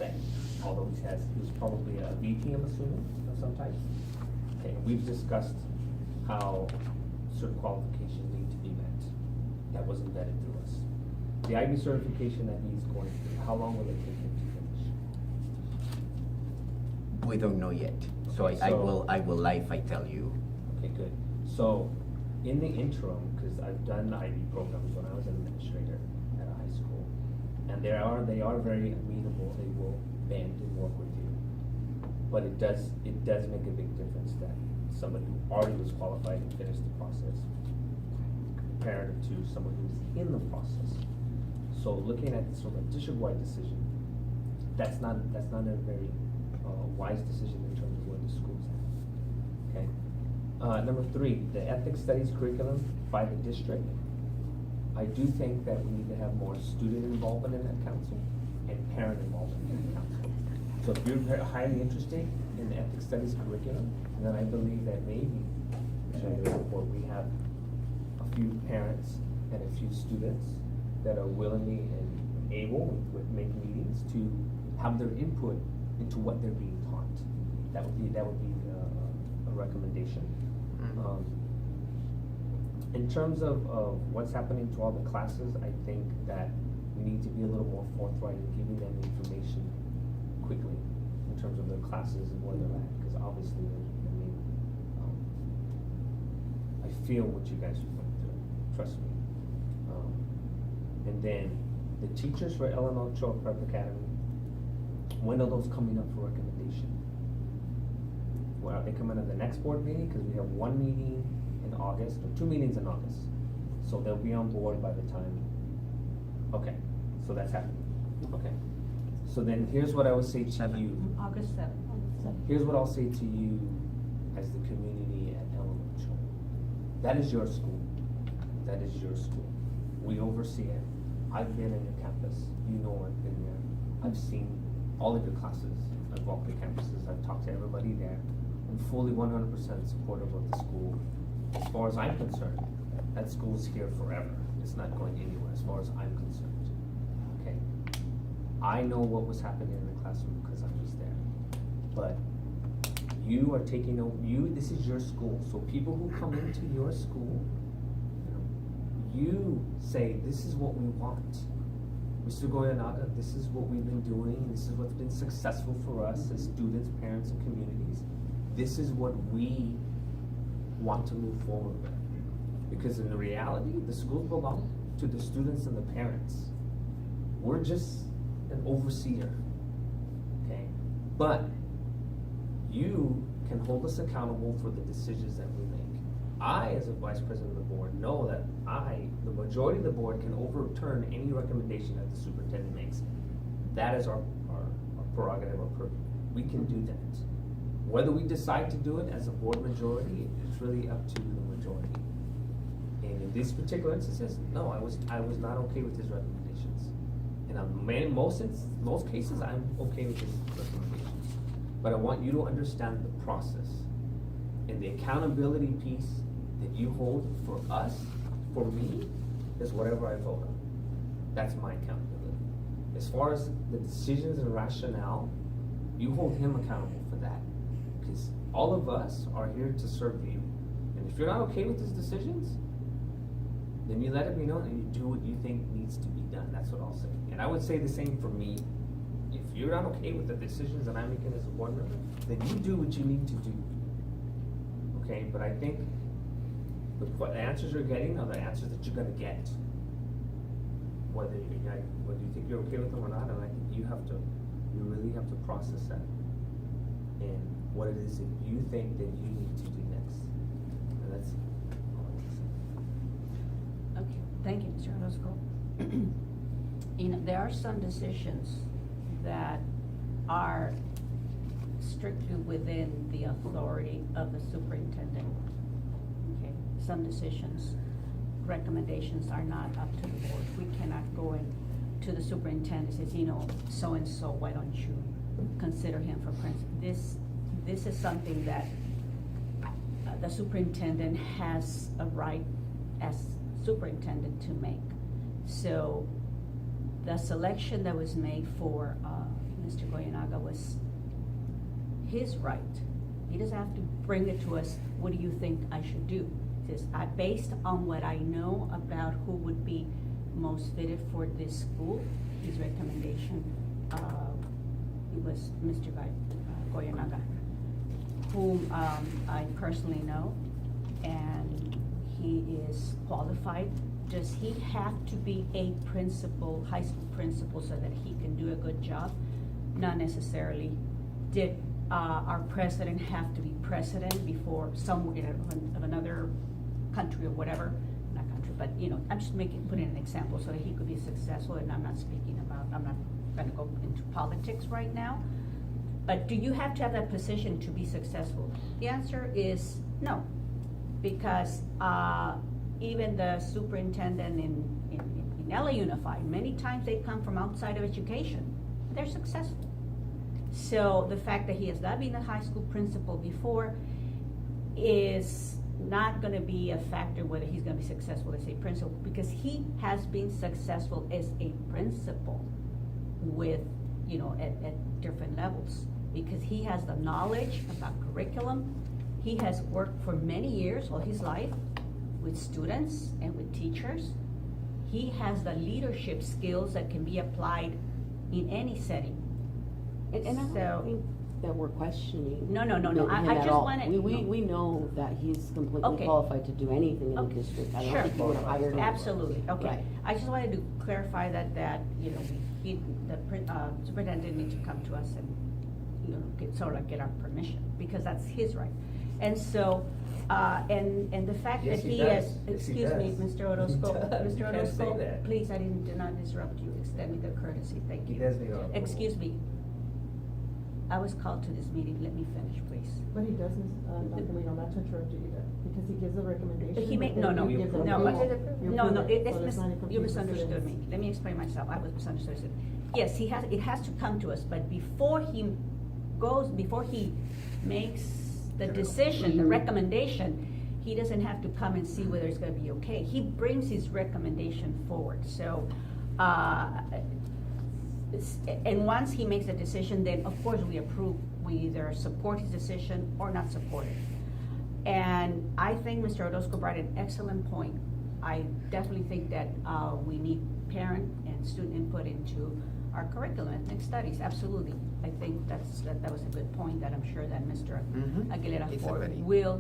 say, although he's probably a VP, I'm assuming, of some type. Okay, we've discussed how certain qualifications need to be met. That wasn't vetted through us. The IB certification that he's going through, how long will it take him to finish? We don't know yet, so Okay, I will lie if I tell you. Okay, good. So, in the interim, because I've done IB programs when I was an administrator at a high school, and they are very amenable. They will bend and work with you. But it does make a big difference that somebody who already was qualified and finished the process, comparative to someone who's in the process. So, looking at sort of a district-wide decision, that's not a very wise decision in terms of where the school's at. Okay. Number 3, the ethics studies curriculum by the district. I do think that we need to have more student involvement in that council and parent involvement in that council. So if you're highly interested in the ethics studies curriculum, then I believe that maybe we have a few parents and a few students that are willingly and able with make meetings to have their input into what they're being taught. That would be a recommendation. In terms of what's happening to all the classes, I think that we need to be a little more forthright in giving them information quickly in terms of their classes and where they're at, because obviously, I feel what you guys are going through, trust me. And then the teachers for Ellen Ochoa Prep Academy, when are those coming up for recommendation? Well, are they coming at the next board meeting? Because we have one meeting in August, or 2 meetings in August. So they'll be on board by the time. Okay, so that's happening. Okay. So then here's what I would say to you. August 7th. Here's what I'll say to you as the community at Ellen Ochoa. That is your school. That is your school. We oversee it. I've been in your campus. You know I've been there. I've seen all of your classes. I've walked the campuses. I've talked to everybody there. I'm fully 100% supportive of the school. As far as I'm concerned, that school's here forever. It's not going anywhere as far as I'm concerned. Okay? I know what was happening in the classroom because I was there. But you are taking over, this is your school. So people who come into your school, you say, this is what we want. Mr. Goyanaga, this is what we've been doing. This is what's been successful for us as students, parents, and communities. This is what we want to move forward with. Because in the reality, the schools belong to the students and the parents. We're just an overseer, okay? But you can hold us accountable for the decisions that we make. I, as a vice president of the board, know that the majority of the board, can overturn any recommendation that the superintendent makes. That is our prerogative, our purview. We can do that. Whether we decide to do it as a board majority, it's really up to the majority. And in these particular instances, no, I was not okay with his recommendations. And in most cases, I'm okay with his recommendations. But I want you to understand the process and the accountability piece that you hold for us, for me, is whatever I vote on. That's my accountability. As far as the decisions and rationale, you hold him accountable for that. Because all of us are here to serve you. And if you're not okay with his decisions, then you let it be known and you do what you think needs to be done. That's what I'll say. And I would say the same for me. If you're not okay with the decisions that I'm making as a board member, then you do what you need to do. Okay, but I think the answers you're getting are the answers that you're going to get. Whether you think you're okay with them or not, and I think you really have to process that. And what it is that you think that you need to do next. And that's all I can say. Okay, thank you, Mr. Orozco. There are some decisions that are strictly within the authority of the superintendent. Okay, some decisions, recommendations are not up to the board. We cannot go in to the superintendent and say, so-and-so, why don't you consider him for principal? This is something that the superintendent has a right as superintendent to make. So the selection that was made for Mr. Goyanaga was his right. He doesn't have to bring it to us, what do you think I should do? He says, based on what I know about who would be most fitted for this school, his recommendation, it was Mr. Goyanaga, whom I personally know, and he is qualified. Does he have to be a principal, high school principal, so that he can do a good job? Not necessarily. Did our president have to be president before some, of another country or whatever? Not country, but I'm just putting an example so that he could be successful. And I'm not going to go into politics right now. But do you have to have that position to be successful? The answer is no, because even the superintendent in LA Unified, many times they come from outside of education. They're successful. So the fact that he has not been a high school principal before is not going to be a factor whether he's going to be successful as a principal, because he has been successful as a principal with, at different levels, because he has the knowledge about curriculum. He has worked for many years, all his life, with students and with teachers. He has the leadership skills that can be applied in any setting. And I don't think that we're questioning. No. him I at just all. wanted. We know that he's completely Okay. qualified to do anything in the Okay. district. I Sure. don't think you would have hired him. Absolutely, okay. Right. I just wanted to clarify that, the superintendent needs to come to us and, get our permission, because that's his right. And so, and the fact Yes, that he he has, does. Yes, he excuse me, does. Mr. Orozco, He does. Mr. You can't say Orozco, that. please, I did not disrupt you, extend me the courtesy, thank He you. does need our approval. Excuse me. I was called to this meeting, let me finish, please. But he doesn't, Dr. Merino, not to interrupt you either, because he gives a recommendation. He made, but no, then you give them no, approval. You no, approve it, it's so there's not any you confusion misunderstood me. students. Let me explain myself, I was misunderstood. Yes, it has to come to us, but before he makes the decision, the recommendation, he doesn't have to come and see whether it's gonna be okay. He brings his recommendation forward, so, and once he makes a decision, then of course we approve, we either support his decision or not support it. And I think Mr. Orozco brought an excellent point. I definitely think that we need parent and student input into our curriculum, ethnic studies, absolutely. I think that was a good point that I'm sure that Mr. Aguilera It's Ford already- will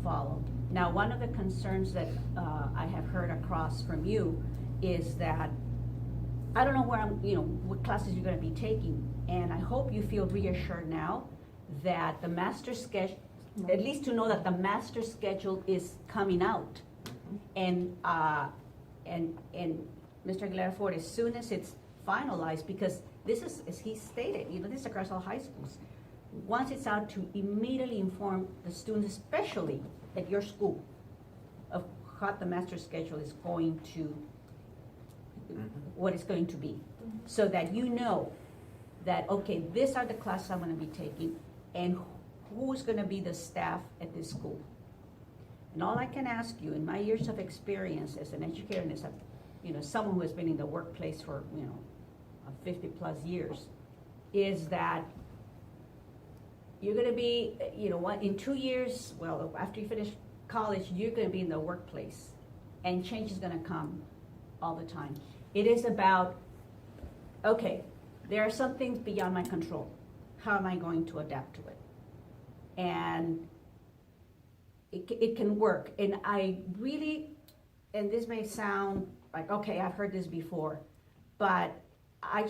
follow. Now, one of the concerns that I have heard across from you is that I don't know what classes you're gonna be taking, and I hope you feel reassured now that the master schedule, at least to know that the master schedule is coming out. And Mr. Aguilera Ford, as soon as it's finalized, because this is, as he stated, this is across all high schools. Once it's out, to immediately inform the students, especially at your school, of what the master schedule is going to, what it's going to be. So that you know that, okay, these are the classes I'm gonna be taking, and who's gonna be the staff at this school. And all I can ask you, in my years of experience as an educator and as someone who has been in the workplace for 50+ years, is that you're gonna be, in 2 years, well, after you finish college, you're gonna be in the workplace, and change is gonna come all the time. It is about, okay, there are some things beyond my control. How am I going to adapt to it? And it can work. And I really, and this may sound like, okay, I've heard this before, but I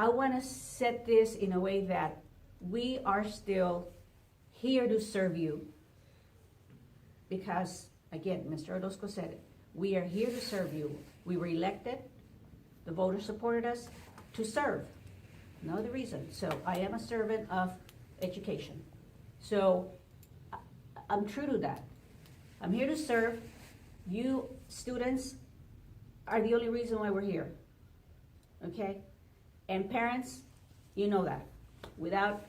wanna set this in a way that we are still here to serve you. Because, again, Mr. Orozco said it, we are here to serve you. We were elected, the voters supported us to serve, no other reason. So I am a servant of education. So I'm true to that. I'm here to serve. You students are the only reason why we're here, okay? And parents, you know that. Without,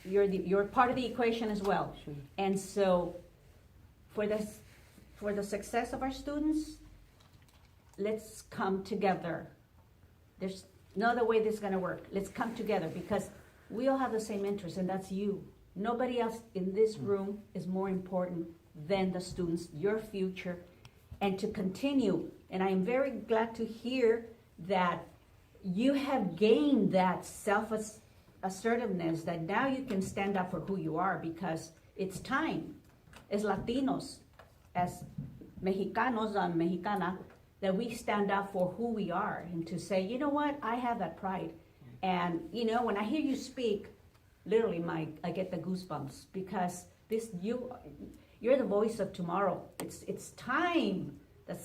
you're part of the equation as well. Sure. And so for the success of our students, let's come together. There's no other way this is gonna work. Let's come together because we all have the same interest, and that's you. Nobody else in this room is more important than the students, your future, and to continue. And I am very glad to hear that you have gained that self-assertiveness, that now you can stand up for who you are, because it's time, as Latinos, as Mexicanos and Mexicana, that we stand up for who we are and to say, you know what, I have that pride. And, you know, when I hear you speak, literally, I get the goosebumps, because you're the voice of tomorrow. It's time that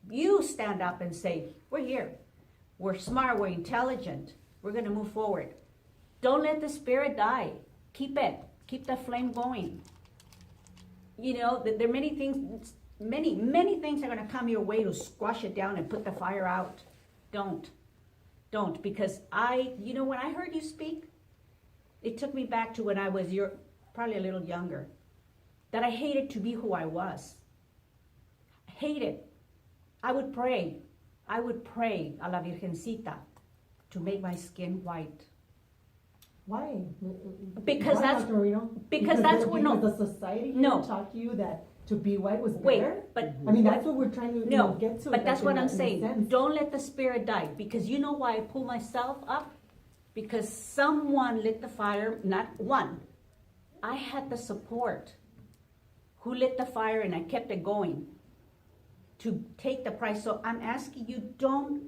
you stand up and say, we're here. We're smart, we're intelligent, we're gonna move forward. Don't let the spirit die. Keep the flame going. You know, there are many things, many things are gonna come your way to squash it down and put the fire out. Don't, because when I heard you speak, it took me back to when I was probably a little younger, that I hated to be who I was. Hated. I would pray a la Virgencita to make my skin white. Why? Because Why, that's- Dr. Merino? because that's what- no. Because the society here No. taught you that to be white was Wait, better? but I mean, that's what we're trying to no, get to. but that's like, what in I'm a saying. sense. Don't let the spirit die, because you know why I pull myself up? Because someone lit the fire, not one. I had the support who lit the fire, and I kept it going to take the price. So I'm asking you, don't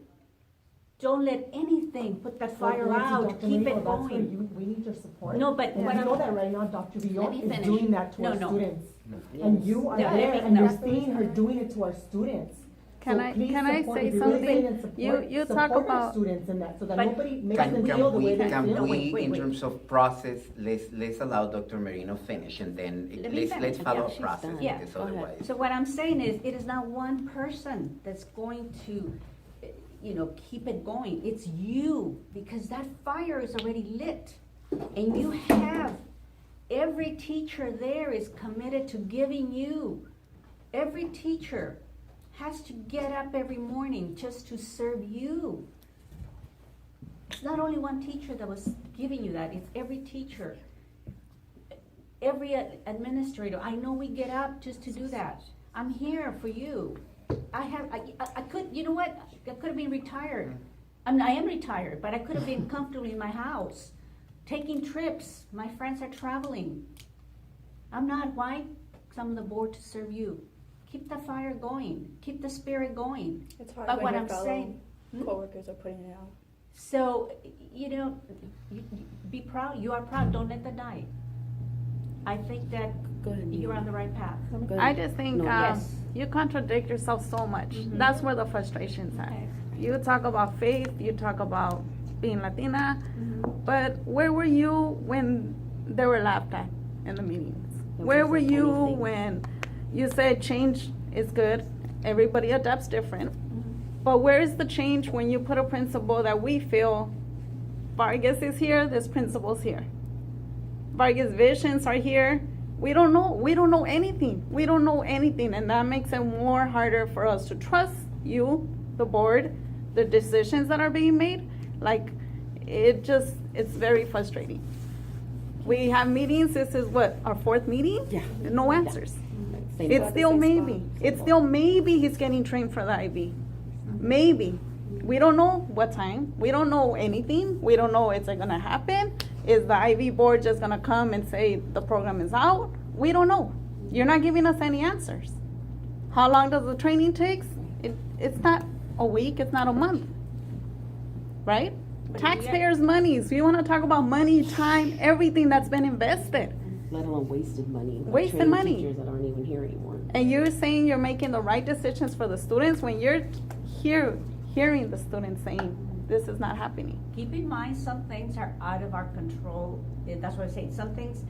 let anything put that fire Well, out. Dr. Keep Merino, it that's where going. we need your support. No, but and what you I'm- know that right now, Dr. Let Villon me is finish. doing that to No, our no. students. Yes. And you are No, let there, me- and no. you're seeing her doing it to our students. Can So I- please can I support, say if you're really something? saying support, You talk support our about- students in that, so that But- nobody makes them Can feel the way we, they can feel. we, wait, in wait. terms of process, let's allow Dr. Merino finish, and then Let me let's finish. follow Yeah, a she's process, done. Yeah. because Go ahead. otherwise. So what I'm saying is, it is not one person that's going to, keep it going. It's you, because that fire is already lit. And you have, every teacher there is committed to giving you. Every teacher has to get up every morning just to serve you. It's not only one teacher that was giving you that, it's every teacher. Every administrator. I know we get up just to do that. I'm here for you. I could, you know what? I could have been retired. I am retired, but I could have been comfortably in my house, taking trips. My friends are traveling. I'm not. Why? Because I'm on the board to serve you. Keep the fire going. Keep the spirit going. It's hard But when what your I'm fellow saying- coworkers are putting it out. So, you be proud. You are proud. Don't let that die. I think that Go ahead, Nina. you're on the right path. Go I ahead. just think No, yes. you contradict yourself so much. Mhm. That's where the frustration's at. Okay. You talk about faith, you talk about being Latina, Mhm. but where were you when they were laughed at in the meetings? There Where were wasn't you anything. when you said change is good, everybody adapts different, Mm-hmm. but where is the change when you put a principle that we feel Vargas is here, this principle's here. Vargas visions are here. We don't know anything. We don't know anything, and that makes it more harder for us to trust you, the board, the decisions that are being made. Like, it's very frustrating. We have meetings, this is what, our fourth meeting? Yeah. No answers. Same It's spot. still same maybe. spot. It's still maybe he's getting trained for the IB. Maybe. We don't know what time. We don't know anything. We don't know is it gonna happen. Is the IB board just gonna come and say the program is out? We don't know. You're not giving us any answers. How long does the training take? It's not a week. It's not a month. Right? But Taxpayers' monies. We want to talk about money, time, everything that's been invested. Let alone wasted money. by Wasted training money. Teachers that aren't even here anymore. And you're saying you're making the right decisions for the students when you're hearing the students saying this is not happening. Keep in mind, some things are out of our control. That's what I say. Some things,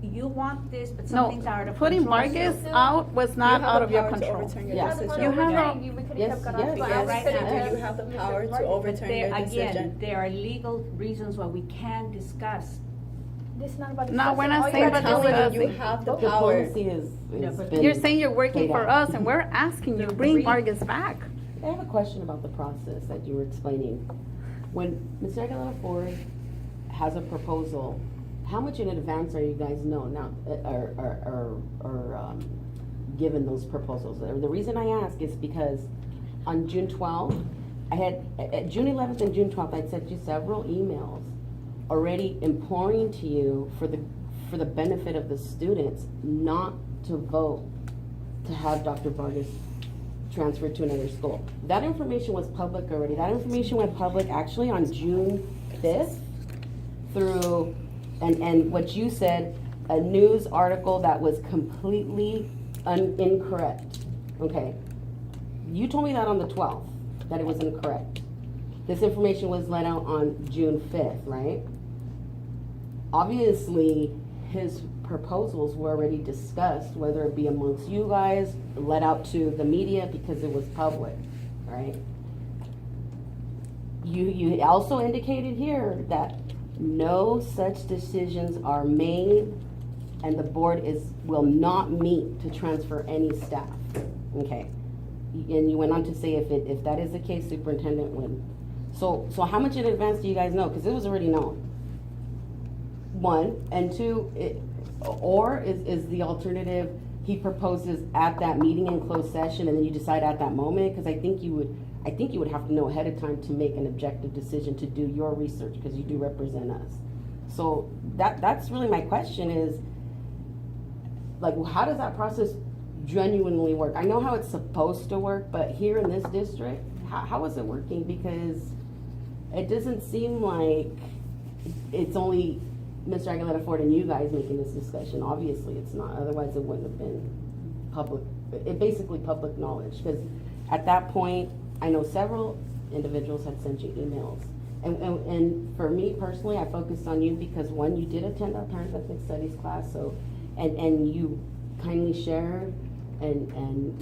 you want this, but some things are out No, of putting control. Vargas out was not out of your control. You have the power to overturn your Yes. decision. You have a- We could've Yes, kept cut yes, off. yes. Yes, Right so now. do you have the power to overturn There, your again, decision? there are legal reasons why we can discuss This is not about No, we're not All saying you're about telling discussing. you have the The power. policy is but been You're saying you're working played for out. us, and we're asking you, The bring re- Vargas back. I have a question about the process that you were explaining. When Mr. Aguilera Ford has a proposal, how much in advance are you guys given those proposals? The reason I ask is because on June 12th, at June 11th and June 12th, I'd sent you several emails already imploring to you for the benefit of the students not to vote to have Dr. Vargas transferred to another school. That information was public already. That information went public actually on June 5th through, and what you said, a news article that was completely incorrect. Okay. You told me that on the 12th, that it was incorrect. This information was let out on June 5th, right? Obviously, his proposals were already discussed, whether it be amongst you guys, let out to the media because it was public, right? You also indicated here that no such decisions are made and the board will not meet to transfer any staff, okay? And you went on to say if that is the case, superintendent would. So how much in advance do you guys know? Because it was already known. One, and two, is the alternative he proposes at that meeting in closed session and then you decide at that moment? Because I think you would have to know ahead of time to make an objective decision to do your research because you do represent us. So that's really my question is, like, how does that process genuinely work? I know how it's supposed to work, but here in this district, how is it working? Because it doesn't seem like it's only Mr. Aguilera Ford and you guys making this discussion. Obviously it's not, otherwise it wouldn't have been basically public knowledge. Because at that point, I know several individuals had sent you emails. And for me personally, I focused on you because one, you did attend our Parent Ethnic Studies class, so, and you kindly shared and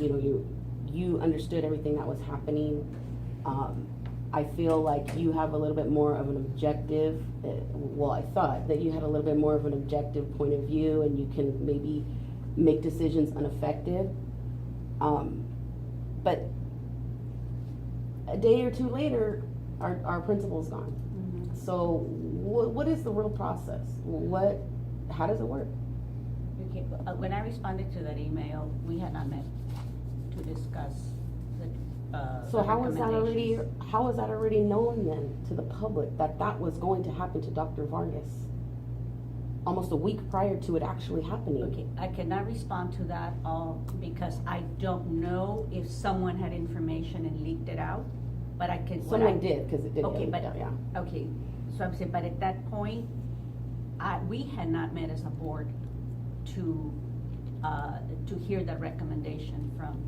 you understood everything that was happening. I feel like you have a little bit more of an objective, I thought that you had a little bit more of an objective point of view and you can maybe make decisions unaffected. But a day or two later, our principal's gone. Mhm. So what is the real process? How does it work? Okay, when I responded to that email, we had not met to discuss So the how is that already recommendations. known then to the public that was going to happen to Dr. Vargas? Almost a week prior to it actually happening. Okay, I cannot respond to that all because I don't know if someone had information and leaked it out, but I can. Someone did, because it did Okay, get but, leaked out, yeah. okay, so I'm saying, but at that point, we had not met as a board to hear the recommendation from.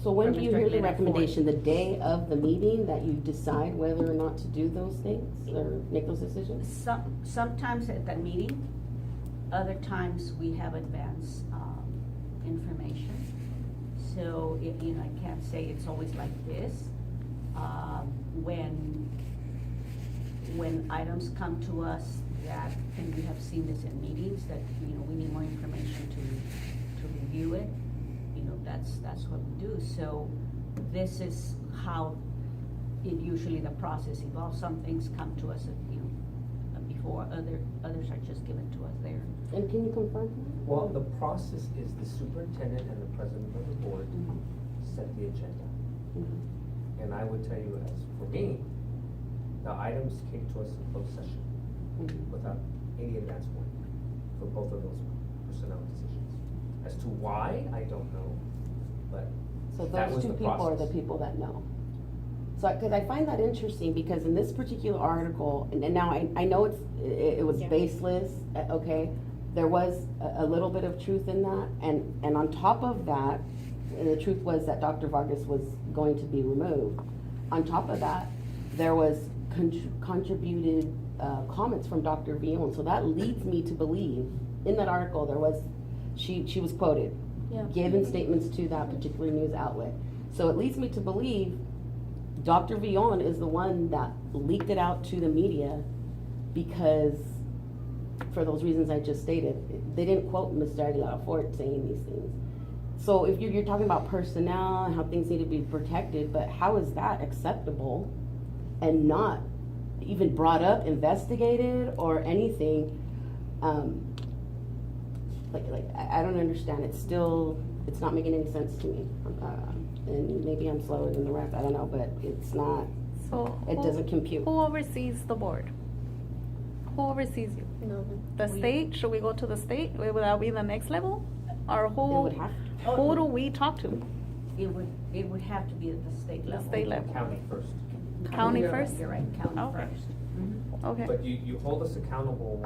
So when from do you Mr. hear the Aguilera recommendation? The day of the meeting that you decide whether or not to do those things or make those decisions? Sometimes at that meeting, other times we have advance information. So, I can't say it's always like this. When items come to us that, and we have seen this in meetings, that, we need more information to review it, that's what we do. So this is how usually the process evolves. Some things come to us, before others are just given to us there. And can you confirm? Well, the process is the superintendent and the president of the board set the agenda. Mhm. And I would tell you, as for me, the items came to us in closed session Mhm. without any advance warning for both of those personnel decisions. As to why, I don't know, but So that those was two the people are the process. people that know. So, because I find that interesting, because in this particular article, and now I know it was Yeah. baseless, okay? There was a little bit of truth in that, and on top of that, and the truth was that Dr. Vargas was going to be removed. On top of that, there was contributed comments from Dr. Villon, so that leads me to believe, in that article, she was quoted, Yeah. given statements to that particular news outlet. So it leads me to believe Dr. Villon is the one that leaked it out to the media because for those reasons I just stated. They didn't quote Mr. Aguilar for saying these things. So if you're talking about personnel and how things need to be protected, but how is that acceptable and not even brought up, investigated, or anything? I don't understand. It's not making any sense to me. And maybe I'm slower than the rest. I don't know, but it's not. So It doesn't compute. Who oversees the board? Who oversees you? No. The We- state? Should we go to the state? Would that be the next level? Or It would have. who do we talk to? It would have to be at the state level. state level. County first. County You're right, first? You're right, county Okay. first. Mhm. Okay. But you hold us accountable,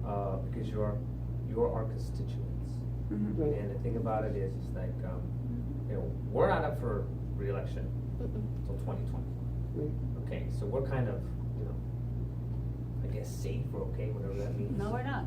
because you're our constituents. Mhm. Right. And the thing about it is like, we're not up for reelection until 2020. Right. Okay, so we're kind of, I guess safe or okay, whatever that means. No, we're not.